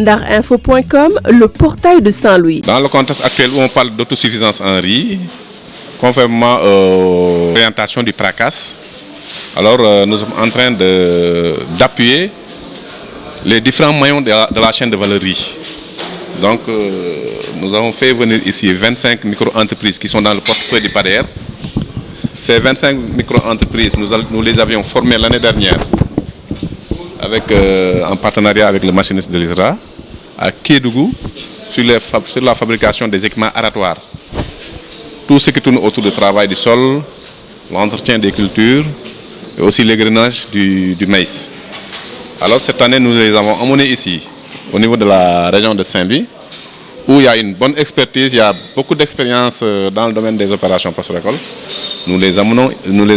Ndarinfo.com, le portail de Saint-Louis. Dans le contexte actuel où on parle d'autosuffisance en riz, conformément aux orientations du PRACAS, alors nous sommes en train d'appuyer les différents maillons de la chaîne de valeur riz. Donc nous avons fait venir ici 25 micro-entreprises qui sont dans le portefeuille du PADER. Ces 25 micro-entreprises, nous les avions formées l'année dernière en partenariat avec le machiniste de l'ISRA à Kédougou sur la fabrication des équipements aratoires. Tout ce qui tourne autour du travail du sol, l'entretien des cultures et aussi l'égrenage du maïs. Alors cette année, nous les avons emmenés ici, au niveau de la région de Saint-Louis, où il y a une bonne expertise, il y a beaucoup d'expérience dans le domaine des opérations post-récolte. Nous les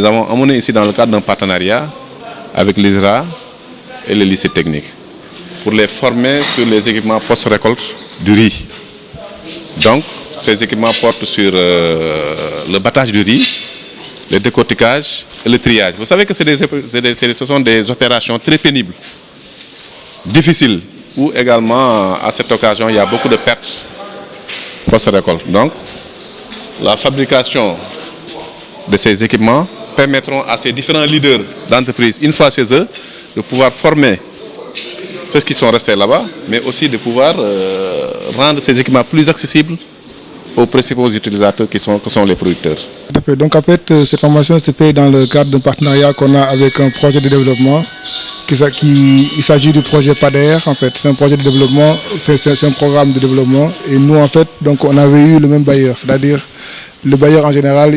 avons emmenés ici dans le cadre d'un partenariat avec l'ISRA et le lycée technique pour les former sur les équipements post-récolte du riz. Donc, ces équipements portent sur le battage du riz, le décortiquage et le triage. Vous savez que ce sont des opérations très pénibles, difficiles, où également, à cette occasion, il y a beaucoup de pertes post-récolte. Donc, la fabrication de ces équipements permettront à ces différents leaders d'entreprise, une fois chez eux, de pouvoir former ceux qui sont restés là-bas, mais aussi de pouvoir rendre ces équipements plus accessibles aux principaux utilisateurs que sont les producteurs. Donc en fait, cette formation se fait dans le cadre d'un partenariat qu'on a avec un projet de développement. Il s'agit du projet PADER, en fait. C'est un projet de développement, c'est un programme de développement. Et nous, en fait, donc on avait eu le même bailleur, c'est-à-dire le bailleur en général,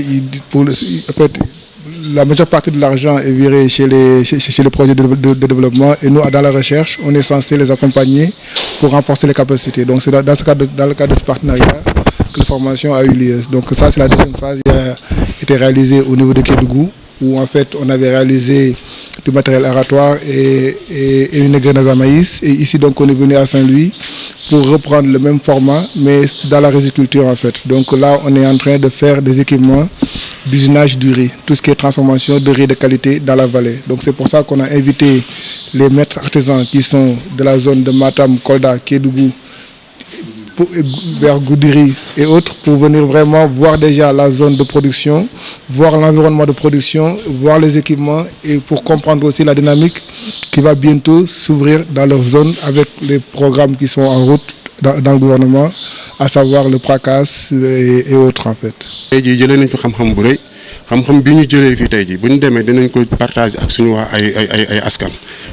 la majeure partie de l'argent est virée chez le projet de développement et nous, dans la recherche, on est censé les accompagner pour renforcer les capacités. Donc c'est dans le cadre de ce partenariat que la formation a eu lieu. Donc ça, c'est la deuxième phase qui a été réalisée au niveau de Kédougou, où en fait on avait réalisé du matériel aratoire et une égrenage à maïs. Et ici, donc, on est venu à Saint-Louis pour reprendre le même format, mais dans la riziculture en fait. Donc là, on est en train de faire des équipements d'usinage du riz, tout ce qui est transformation de riz de qualité dans la vallée. Donc c'est pour ça qu'on a invité les maîtres artisans qui sont de la zone de Matam, Kolda, Kédougou, vers Goudiri et autres pour venir vraiment voir déjà la zone de production, voir l'environnement de production, voir les équipements et pour comprendre aussi la dynamique qui va bientôt s'ouvrir dans leur zone avec les programmes qui sont en route dans le gouvernement, à savoir le PRACAS et autres en fait. xam-xam bi ñu jëlee fii tey jii bu ñu demee dinañ ko partager ak suñu waa ay askan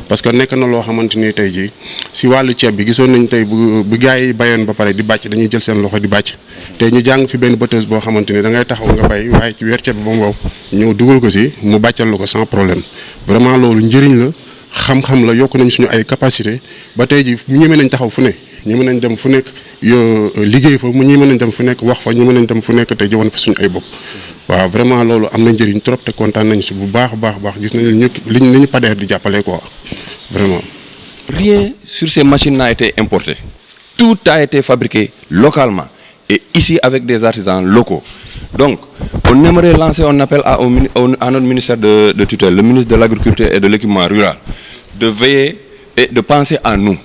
parce que nekk na loo xamante ni tey jii si wàllu ceeb bi gisoon nañ tey bu gars yi bayoon ba pare di bàcc dañuy jël seen loxo di bàcc te ñu jàng fi benn batteuse boo xamante ni da ngay taxaw nga bay waaye ci weer ceeb bi ba mu wow ñëw dugal ko si mu bàccal la ko sans problème vraiment loolu njëriñ la xam-xam la yokk nañ suñu ay capacité ba tey jii ñeme nañ taxaw fu ne ñeme nañ dem fu nekk liggéey fa mu ñeme nañ dem fu nekk wax fa ñeme nañ dem fu nekk tey jëwoon fa suñu ay bopp. waaw vraiment loolu am na njëriñ trop te kontaan nañ si bu baax gis nañ li ñu PADER di jàppale quoi vraiment. Rien sur ces machines n'a été importé. Tout a été fabriqué localement et ici avec des artisans locaux. Donc, on aimerait lancer un appel à notre ministère de tutelle, le ministre de l'Agriculture et de l'Équipement rural, de veiller et de penser à nous.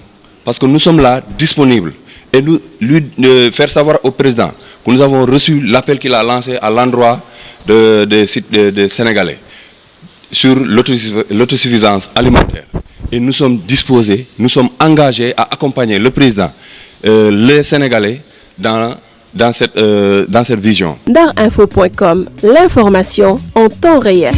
Parce que nous sommes là, disponibles. Et de faire savoir au président que nous avons reçu l'appel qu'il a lancé à l'endroit des Sénégalais sur l'autosuffisance alimentaire. Et nous sommes disposés, nous sommes engagés à accompagner le président, les Sénégalais dans cette vision. Ndarinfo.com, l'information en temps réel.